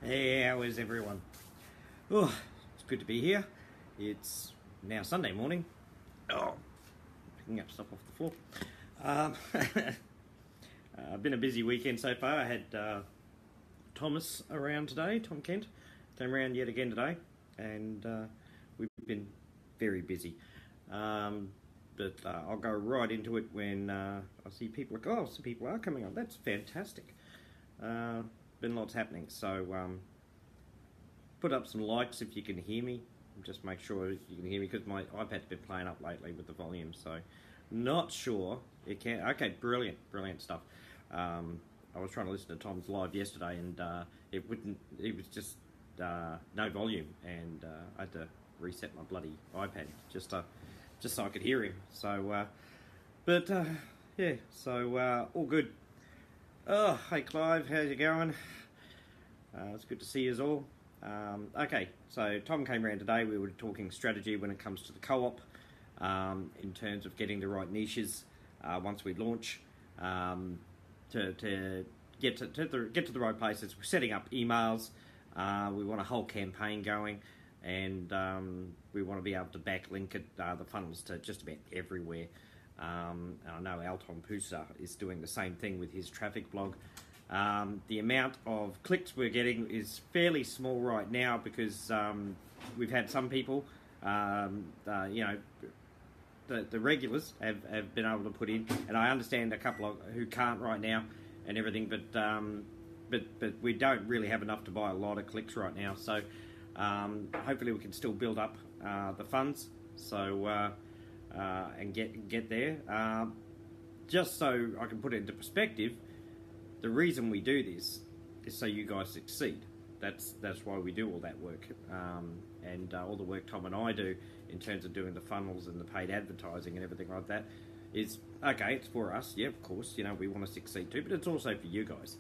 Hey, how is everyone? Oh, it's good to be here. It's now Sunday morning. Oh, picking up stuff off the floor. Been a busy weekend so far. I had Thomas around today, Tom Kent. Came around yet again today, and we've been very busy. But I'll go right into it when I see people like, oh, some people are coming on. That's fantastic. Been lots happening, so put up some likes if you can hear me. Just make sure you can hear me, because my iPad's been playing up lately with the volume, so not sure it can. Okay, brilliant stuff. I was trying to listen to Tom's live yesterday, and it was just no volume, and I had to reset my bloody iPad just so I could hear him. So yeah, so all good. Oh, hey Clive, how's it going? It's good to see you all. Okay, so Tom came around today. We were talking strategy when it comes to the co-op, in terms of getting the right niches once we launch, to get to the right places. We're setting up emails. We want a whole campaign going, and we want to be able to backlink it, the funnels to just about everywhere. And I know Alton Pusa is doing the same thing with his traffic blog. The amount of clicks we're getting is fairly small right now, because we've had some people, the regulars have been able to put in, and I understand a couple of who can't right now and everything, but we don't really have enough to buy a lot of clicks right now. So hopefully we can still build up the funds, so and get there. Just so I can put it into perspective, the reason we do this is so you guys succeed. That's why we do all that work, and all the work Tom and I do in terms of doing the funnels and the paid advertising and everything like that is, okay, it's for us, yeah, of course, we want to succeed too, but it's also for you guys.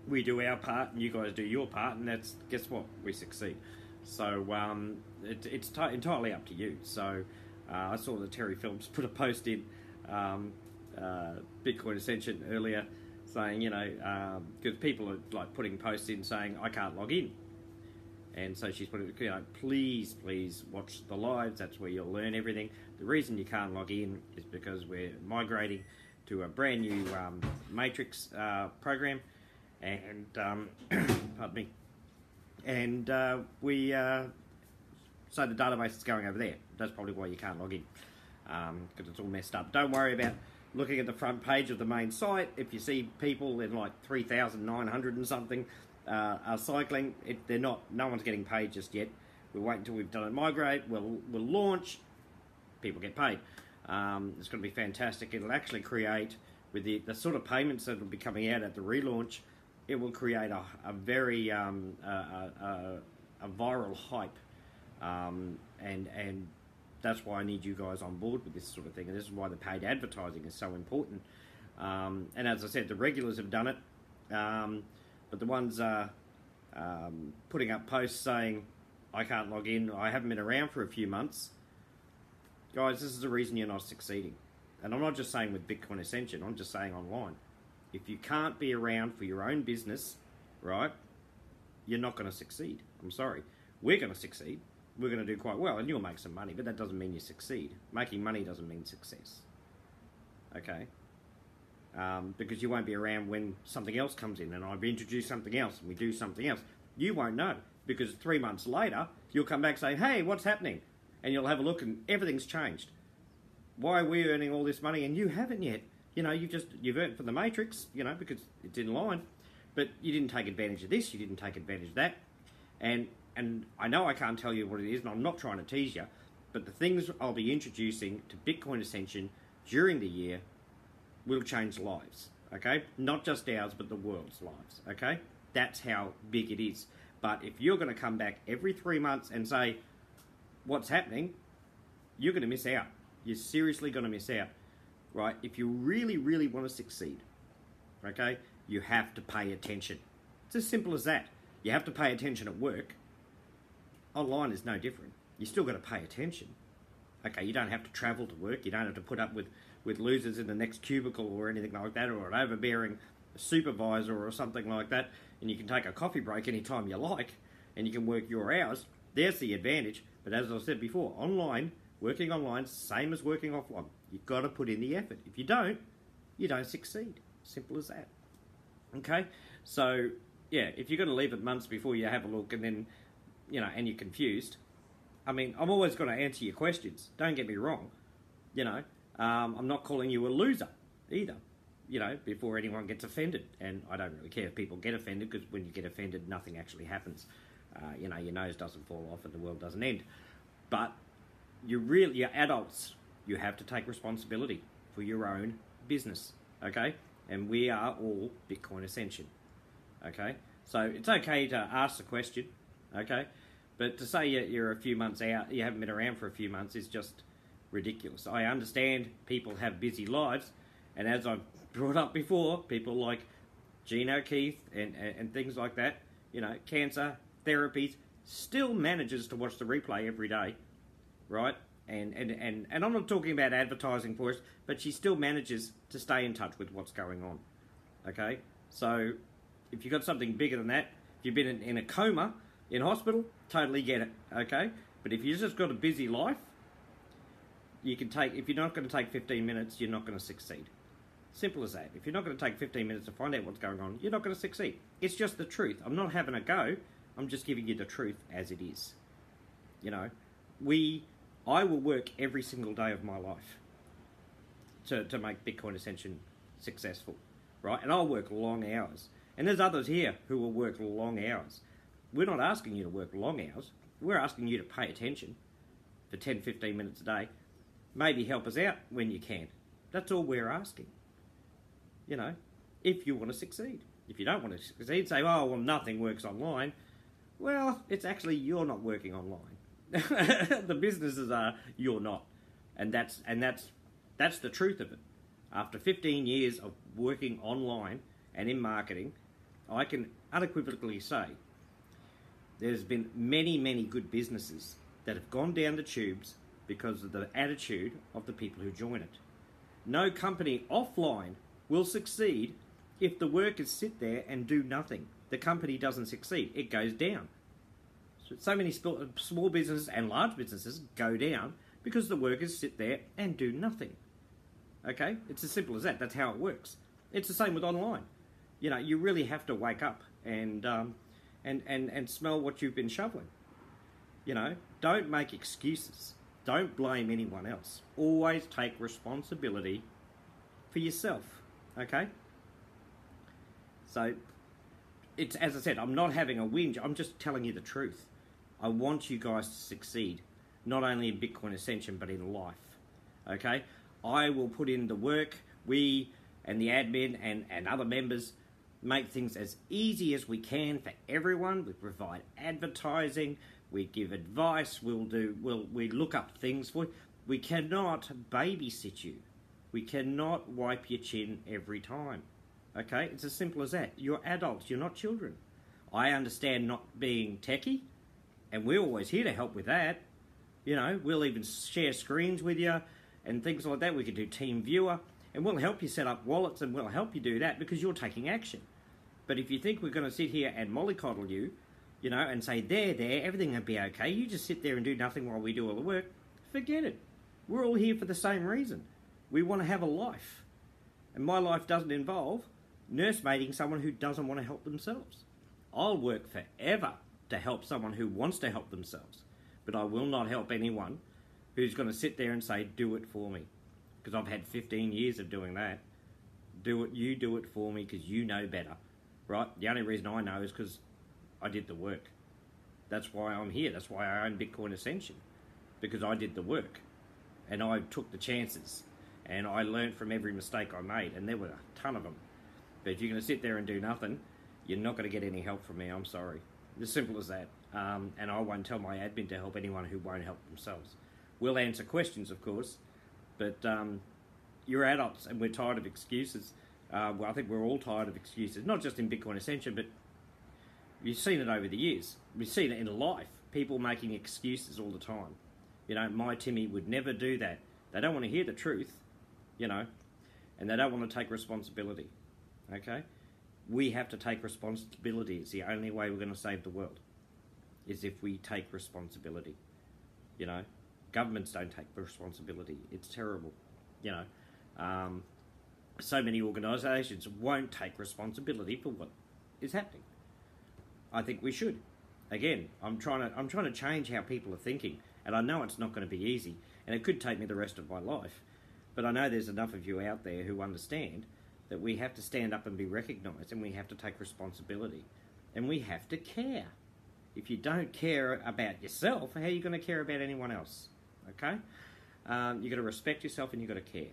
We do our part and you guys do your part, and that's, guess what, we succeed. So it's entirely up to you. So I saw that Terry Phillips put a post in Bitcoin Ascension earlier, saying, because people are like putting posts in saying I can't log in, and so she's put it, please watch the lives. That's where you'll learn everything. The reason you can't log in is because we're migrating to a brand new matrix program, and pardon me, and so the database is going over there. That's probably why you can't log in, because it's all messed up. Don't worry about looking at the front page of the main site. If you see people in like 3,900 and something are cycling, no one's getting paid just yet. We'll wait until we've done it migrate. We'll launch. People get paid. It's going to be fantastic. It'll actually create, with the sort of payments that will be coming out at the relaunch, it will create a very a viral hype, and that's why I need you guys on board with this sort of thing, and this is why the paid advertising is so important. And as I said, the regulars have done it, but the ones putting up posts saying I can't log in, I haven't been around for a few months, guys, this is the reason you're not succeeding. And I'm not just saying with Bitcoin Ascension, I'm just saying online. If you can't be around for your own business, right, you're not going to succeed. I'm sorry. We're going to succeed. We're going to do quite well, and you'll make some money, but that doesn't mean you succeed. Making money doesn't mean success. Okay? Because you won't be around when something else comes in, and I've introduced something else, and we do something else. You won't know, because 3 months later, you'll come back saying, hey, what's happening? And you'll have a look, and everything's changed. Why are we earning all this money, and you haven't yet? You've earned for the matrix, because it's in line, but you didn't take advantage of this, you didn't take advantage of that, and I know I can't tell you what it is, and I'm not trying to tease you, but the things I'll be introducing to Bitcoin Ascension during the year will change lives, okay? Not just ours, but the world's lives, okay? That's how big it is. But if you're going to come back every 3 months and say, what's happening, you're going to miss out. You're seriously going to miss out, right? If you really, really want to succeed, okay, you have to pay attention. It's as simple as that. You have to pay attention at work. Online is no different. You still got to pay attention. Okay, you don't have to travel to work. You don't have to put up with losers in the next cubicle or anything like that, or an overbearing supervisor or something like that, and you can take a coffee break anytime you like, and you can work your hours. There's the advantage. But as I said before, working online, same as working offline. You've got to put in the effort. If you don't succeed. Simple as that. Okay? So, yeah, if you're going to leave it months before you have a look and then, and you're confused, I mean, I'm always going to answer your questions. Don't get me wrong. I'm not calling you a loser either, before anyone gets offended. And I don't really care if people get offended, because when you get offended, nothing actually happens. Your nose doesn't fall off and the world doesn't end. But you're adults. You have to take responsibility for your own business, okay? And we are all Bitcoin Ascension, okay? So it's okay to ask the question, okay? But to say you're a few months out, you haven't been around for a few months, is just ridiculous. I understand people have busy lives, and as I've brought up before, people like Gene O'Keefe and things like that, cancer, therapies, still manages to watch the replay every day, right? And I'm not talking about advertising for us, but she still manages to stay in touch with what's going on, okay? So if you've got something bigger than that, if you've been in a coma in hospital, totally get it, okay? But if you've just got a busy life, if you're not going to take 15 minutes, you're not going to succeed. Simple as that. If you're not going to take 15 minutes to find out what's going on, you're not going to succeed. It's just the truth. I'm not having a go. I'm just giving you the truth as it is. I will work every single day of my life to make Bitcoin Ascension successful, right? And I'll work long hours. And there's others here who will work long hours. We're not asking you to work long hours. We're asking you to pay attention for 10, 15 minutes a day. Maybe help us out when you can. That's all we're asking. If you want to succeed. If you don't want to succeed, say, oh, well, nothing works online. Well, it's actually you're not working online. The businesses are, you're not. And that's the truth of it. After 15 years of working online and in marketing, I can unequivocally say there's been many, many good businesses that have gone down the tubes because of the attitude of the people who join it. No company offline will succeed if the workers sit there and do nothing. The company doesn't succeed. It goes down. So many small businesses and large businesses go down because the workers sit there and do nothing. Okay? It's as simple as that. That's how it works. It's the same with online. You really have to wake up and smell what you've been shoveling. Don't make excuses. Don't blame anyone else. Always take responsibility for yourself. Okay? So, it's, as I said, I'm not having a whinge. I'm just telling you the truth. I want you guys to succeed, not only in Bitcoin Ascension, but in life. Okay? I will put in the work. We and the admin and other members make things as easy as we can for everyone. We provide advertising. We give advice. We look up things for you. We cannot babysit you. We cannot wipe your chin every time. Okay? It's as simple as that. You're adults. You're not children. I understand not being techie, and we're always here to help with that. We'll even share screens with you and things like that. We can do team viewer, and we'll help you set up wallets, and we'll help you do that because you're taking action. But if you think we're going to sit here and mollycoddle you, and say, there, everything will be okay, you just sit there and do nothing while we do all the work, forget it. We're all here for the same reason. We want to have a life. And my life doesn't involve nursemaiding someone who doesn't want to help themselves. I'll work forever to help someone who wants to help themselves. But I will not help anyone who's going to sit there and say, do it for me. Because I've had 15 years of doing that. You do it for me because you know better. Right? The only reason I know is because I did the work. That's why I'm here. That's why I own Bitcoin Ascension. Because I did the work. And I took the chances. And I learned from every mistake I made. And there were a ton of them. But if you're going to sit there and do nothing, you're not going to get any help from me. I'm sorry. As simple as that. And I won't tell my admin to help anyone who won't help themselves. We'll answer questions, of course. But you're adults and we're tired of excuses. Well, I think we're all tired of excuses. Not just in Bitcoin Ascension, but you've seen it over the years. We've seen it in life. People making excuses all the time. My Timmy would never do that. They don't want to hear the truth, and they don't want to take responsibility. Okay? We have to take responsibility. It's the only way we're going to save the world, is if we take responsibility. You know, governments don't take responsibility. It's terrible. You know, so many organisations won't take responsibility for what is happening. I think we should. Again, I'm trying to change how people are thinking, and I know it's not going to be easy, and it could take me the rest of my life. But I know there's enough of you out there who understand that we have to stand up and be recognised, and we have to take responsibility, and we have to care. If you don't care about yourself, how are you going to care about anyone else? Okay? You've got to respect yourself and you've got to care.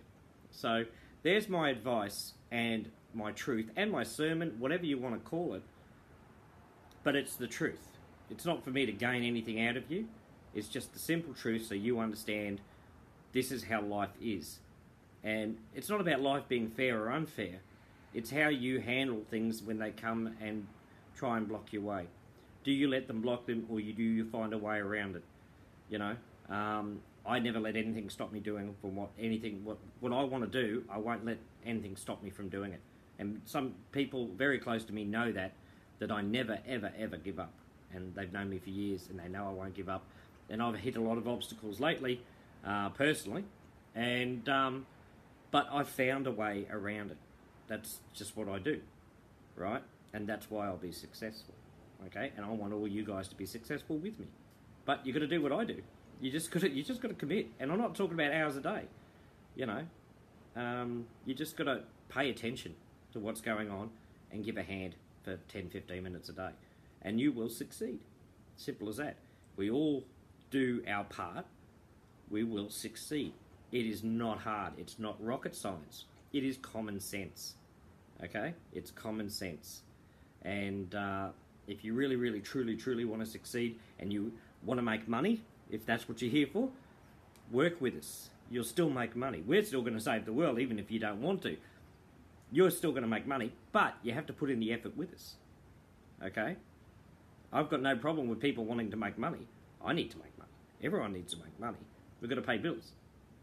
So there's my advice and my truth and my sermon, whatever you want to call it. But it's the truth. It's not for me to gain anything out of you. It's just the simple truth so you understand this is how life is. And it's not about life being fair or unfair. It's how you handle things when they come and try and block your way. Do you let them block them, or do you find a way around it? You know, I never let anything stop me doing what I want to do. I won't let anything stop me from doing it. And some people very close to me know that I never, ever, ever give up. And they've known me for years, and they know I won't give up. And I've hit a lot of obstacles lately, personally, and but I've found a way around it. That's just what I do, right? And that's why I'll be successful. Okay, and I want all you guys to be successful with me. But you got to do what I do. You just got to commit. And I'm not talking about hours a day. You know, you just got to pay attention to what's going on and give a hand for 10, 15 minutes a day, and you will succeed. Simple as that. We all do our part. We will succeed. It is not hard. It's not rocket science. It is common sense. Okay, it's common sense, and if you really, really, truly, truly want to succeed and you want to make money, if that's what you're here for, work with us. You'll still make money. We're still going to save the world, even if you don't want to. You're still going to make money, but you have to put in the effort with us. Okay? I've got no problem with people wanting to make money. I need to make money. Everyone needs to make money. We've got to pay bills.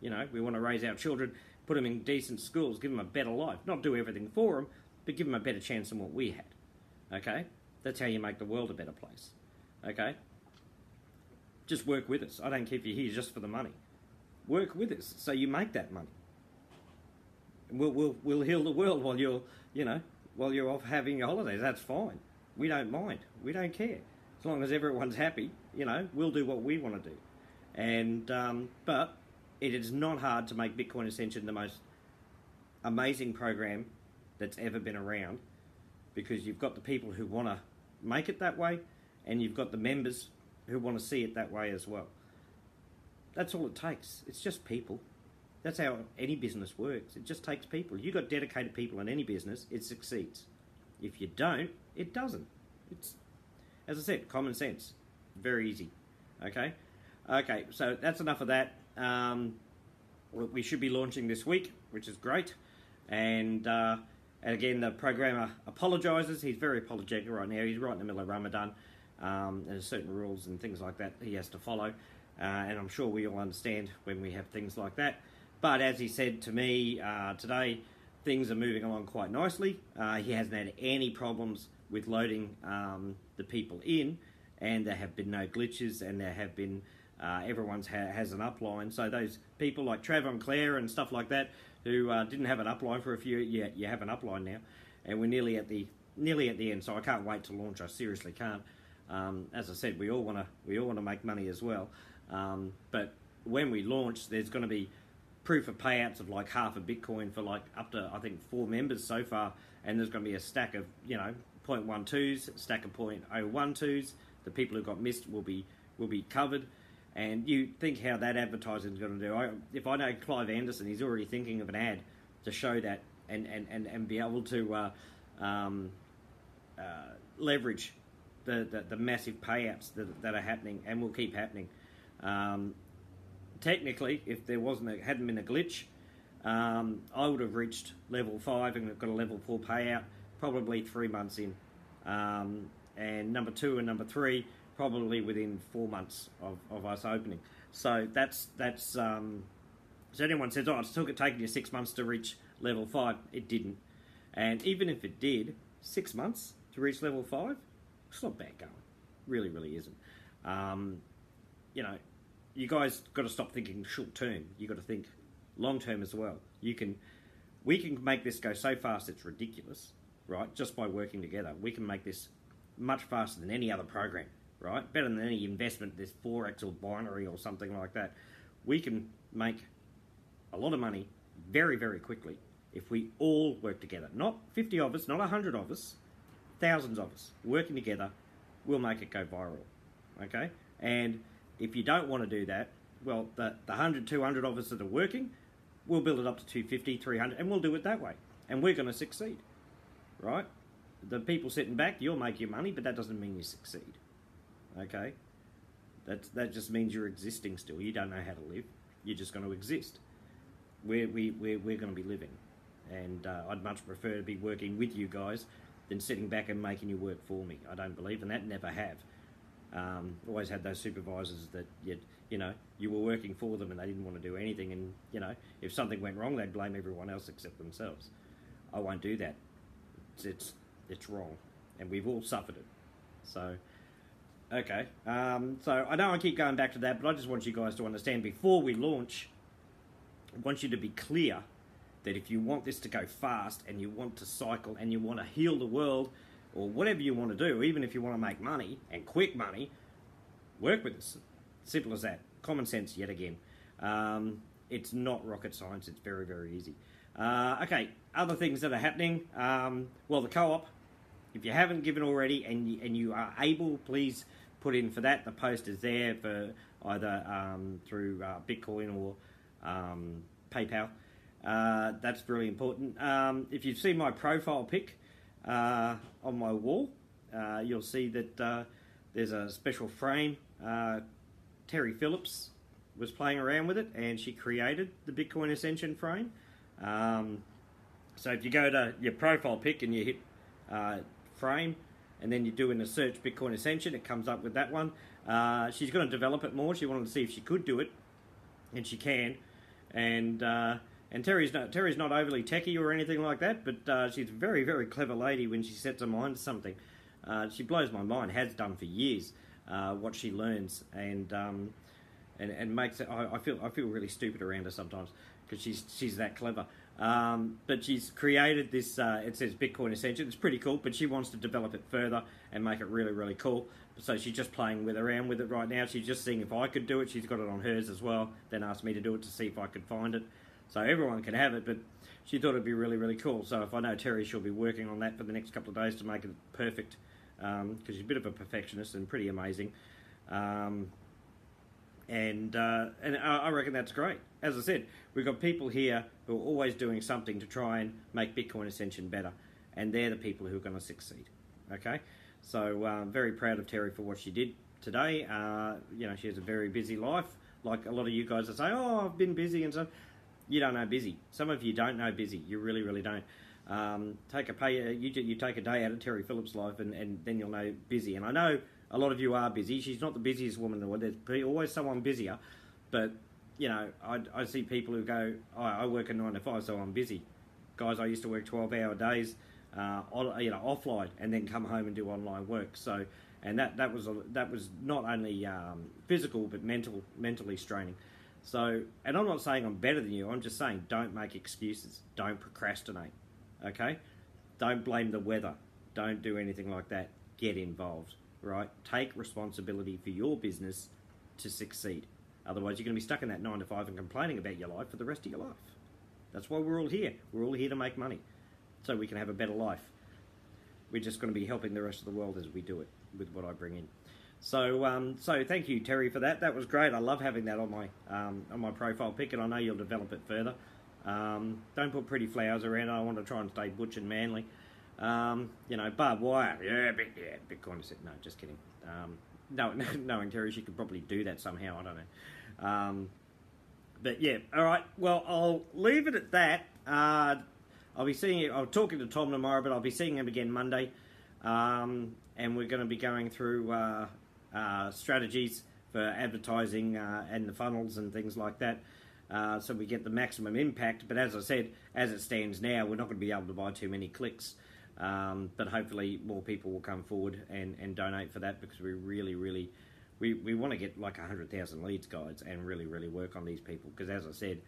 You know, we want to raise our children, put them in decent schools, give them a better life. Not do everything for them, but give them a better chance than what we had. Okay? That's how you make the world a better place. Okay? Just work with us. I don't care if you're here just for the money. Work with us so you make that money. We'll heal the world while you're off having your holidays. That's fine. We don't mind. We don't care. As long as everyone's happy, we'll do what we want to do. And but it is not hard to make Bitcoin Ascension the most amazing program that's ever been around, because you've got the people who want to make it that way, and you've got the members who want to see it that way as well. That's all it takes. It's just people. That's how any business works. It just takes people. You've got dedicated people in any business, it succeeds. If you don't, it doesn't. It's, as I said, common sense. Very easy. Okay? Okay, so that's enough of that. We should be launching this week, which is great. And again, the programmer apologises. He's very apologetic right now. He's right in the middle of Ramadan. And there's certain rules and things like that he has to follow. And I'm sure we all understand when we have things like that. But as he said to me today, things are moving along quite nicely. He hasn't had any problems with loading the people in, and there have been no glitches, and there have been everyone's has an upline. So those people like Trevor and Claire and stuff like that who didn't have an upline for a few, you have an upline now, and we're nearly at the end. So I can't wait to launch. I seriously can't. As I said, we all want to make money as well. But when we launch, there's going to be proof of payouts of like half a Bitcoin for like up to, I think, 4 members so far, and there's going to be a stack of 0.12s, a stack of 0.012s. The people who got missed will be covered. And you think how that advertising is going to do. If I know Clive Anderson, he's already thinking of an ad to show that and be able to leverage the massive payouts that are happening and will keep happening. Technically, if there hadn't been a glitch, I would have reached level 5 and got a level 4 payout probably 3 months in, and number 2 and number 3 probably within 4 months of us opening. So that's so anyone says, oh, it's taken you 6 months to reach level 5. It didn't, and even if it did, 6 months to reach level 5. It's not bad going. Really, really isn't. You know, you guys got to stop thinking short term. You got to think long term as well. We can make this go so fast it's ridiculous, right? Just by working together, we can make this much faster than any other program, right? Better than any investment, this Forex or binary or something like that. We can make a lot of money very, very quickly if we all work together. Not 50 of us, not 100 of us, thousands of us working together. We'll make it go viral, okay? And if you don't want to do that, well, the 100, 200 of us that are working, we'll build it up to 250, 300, and we'll do it that way. And we're going to succeed, right? The people sitting back, you'll make your money, but that doesn't mean you succeed, okay? That just means you're existing still. You don't know how to live. You're just going to exist. We're going to be living. And I'd much prefer to be working with you guys than sitting back and making you work for me. I don't believe in that, never have. Always had those supervisors that you were working for them and they didn't want to do anything, and if something went wrong they'd blame everyone else except themselves. I won't do that. It's wrong, and we've all suffered it. So okay, so I know I keep going back to that, but I just want you guys to understand before we launch, I want you to be clear that if you want this to go fast and you want to cycle and you want to heal the world, or whatever you want to do, even if you want to make money, and quick money, work with us. Simple as that. Common sense yet again. It's not rocket science. It's very, very easy. Okay, other things that are happening. Well, the co-op, if you haven't given already and you are able, please put in for that. The post is there for either through Bitcoin or PayPal. That's really important. If you've seen my profile pic, on my wall, you'll see that there's a special frame. Terry Phillips was playing around with it and she created the Bitcoin Ascension frame. So if you go to your profile pic and you hit frame and then you do in a search Bitcoin Ascension, it comes up with that one. She's going to develop it more. She wanted to see if she could do it, and she can. And Terry's not overly techie or anything like that, but she's a very, very clever lady when she sets her mind to something. She blows my mind, has done for years, what she learns, and makes it. I feel really stupid around her sometimes because she's that clever. But she's created this. It says Bitcoin Ascension. It's pretty cool, but she wants to develop it further and make it really, really cool. So she's just playing around with it right now. She's just seeing if I could do it. She's got it on hers as well. Then asked me to do it to see if I could find it. So everyone can have it, but she thought it'd be really, really cool. So if I know Terry, she'll be working on that for the next couple of days to make it perfect, because she's a bit of a perfectionist and pretty amazing. And I reckon that's great. As I said, we've got people here who are always doing something to try and make Bitcoin Ascension better, and they're the people who are going to succeed. Okay, so I'm very proud of Terry for what she did today. She has a very busy life, like a lot of you guys that say, "Oh, I've been busy," and so. You don't know busy. Some of you don't know busy. You really, really don't. You take a day out of Terry Phillips' life, and then you'll know busy. And I know a lot of you are busy. She's not the busiest woman in the world. There's always someone busier. But I see people who go, I work a 9 to 5, so I'm busy. Guys, I used to work 12-hour days, offline, and then come home and do online work. So, and that was not only physical but mentally straining. So, and I'm not saying I'm better than you, I'm just saying don't make excuses. Don't procrastinate, okay? Don't blame the weather. Don't do anything like that. Get involved, right? Take responsibility for your business to succeed. Otherwise, you're going to be stuck in that 9 to 5 and complaining about your life for the rest of your life. That's why we're all here. We're all here to make money so we can have a better life. We're just going to be helping the rest of the world as we do it with what I bring in. So thank you, Terry, for that. That was great. I love having that on my profile pic, and I know you'll develop it further. Don't put pretty flowers around. I want to try and stay butch and manly. Barbed wire. Yeah, Bitcoin Ascenstion. No, just kidding. Knowing Terry, she could probably do that somehow. I don't know. But yeah, all right. Well, I'll leave it at that. I'll be seeing you. I'm talking to Tom tomorrow, but I'll be seeing him again Monday. And we're going to be going through strategies for advertising and the funnels and things like that, so we get the maximum impact. But as I said, as it stands now, we're not going to be able to buy too many clicks. But hopefully more people will come forward and donate for that, because we really, really, we want to get like 100,000 leads, guys, and really, really work on these people. Because as I said,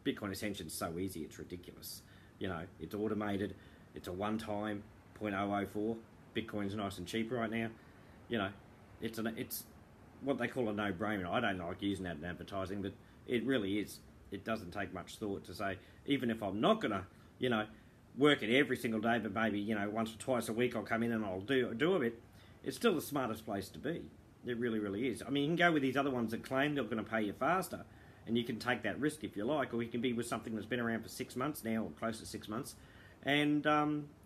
Bitcoin Ascension is so easy, it's ridiculous. You know, it's automated, it's a one-time 0.004. Bitcoin's nice and cheap right now. You know, it's what they call a no-brainer. I don't like using that in advertising, but it really is. It doesn't take much thought to say, even if I'm not going to, you know, work it every single day, but maybe, you know, once or twice a week I'll come in and I'll do a bit, it's still the smartest place to be. It really, really is. I mean, you can go with these other ones that claim they're going to pay you faster, and you can take that risk if you like, or you can be with something that's been around for 6 months now, or close to 6 months, and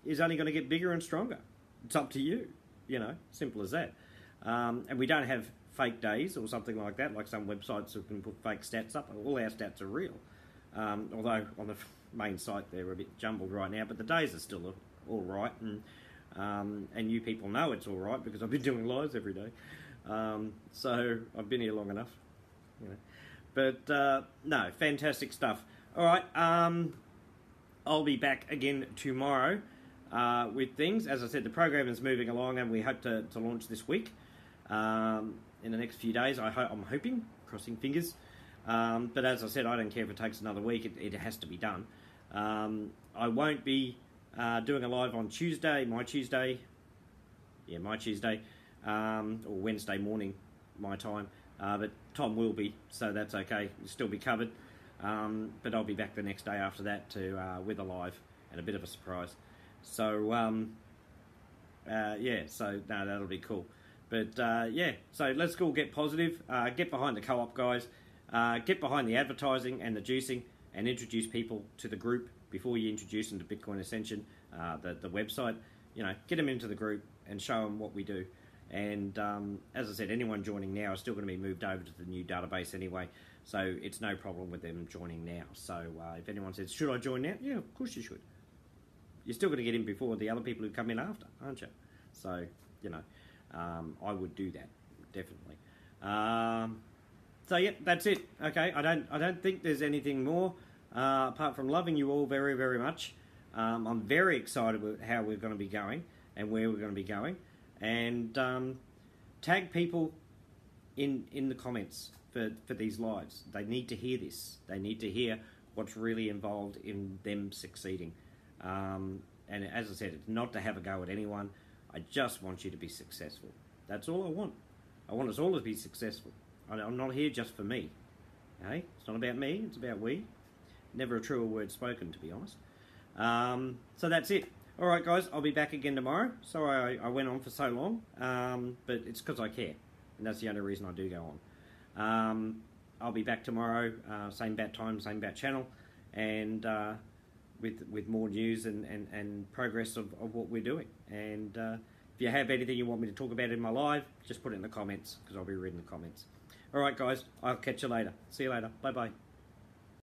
is only going to get bigger and stronger. It's up to you, you know, simple as that. And we don't have fake days or something like that, like some websites who can put fake stats up. All our stats are real. Although on the main site they're a bit jumbled right now, but the days are still all right, and you people know it's all right because I've been doing lives every day. So I've been here long enough, you know. But no, fantastic stuff. All right, I'll be back again tomorrow with things. As I said, the program is moving along, and we hope to launch this week. In the next few days, I'm hoping, crossing fingers. But as I said, I don't care if it takes another week. It has to be done. I won't be doing a live on Tuesday, my Tuesday, or Wednesday morning, my time. But Tom will be, so that's okay. It'll still be covered. But I'll be back the next day after that with a live and a bit of a surprise. So, yeah, so no, that'll be cool. But, yeah, so let's all get positive, get behind the co-op, guys, get behind the advertising and the juicing, and introduce people to the group before you introduce them to Bitcoin Ascension, the website. You know, get them into the group and show them what we do. And as I said, anyone joining now is still going to be moved over to the new database anyway, so it's no problem with them joining now. So if anyone says, should I join now? Yeah, of course you should. You're still going to get in before the other people who come in after, aren't you? So, you know, I would do that, definitely. So yeah, that's it. Okay, I don't think there's anything more apart from loving you all very, very much. I'm very excited with how we're going to be going and where we're going to be going. And tag people in the comments for these lives. They need to hear this. They need to hear what's really involved in them succeeding. And as I said, it's not to have a go at anyone. I just want you to be successful. That's all I want. I want us all to be successful. I'm not here just for me. Okay? It's not about me, it's about we. Never a truer word spoken, to be honest. So that's it. Alright guys, I'll be back again tomorrow. Sorry I went on for so long, but it's because I care. And that's the only reason I do go on. I'll be back tomorrow, same bat time, same bat channel, and with more news and progress of what we're doing. And if you have anything you want me to talk about in my live, just put it in the comments, because I'll be reading the comments. Alright guys, I'll catch you later. See you later. Bye bye.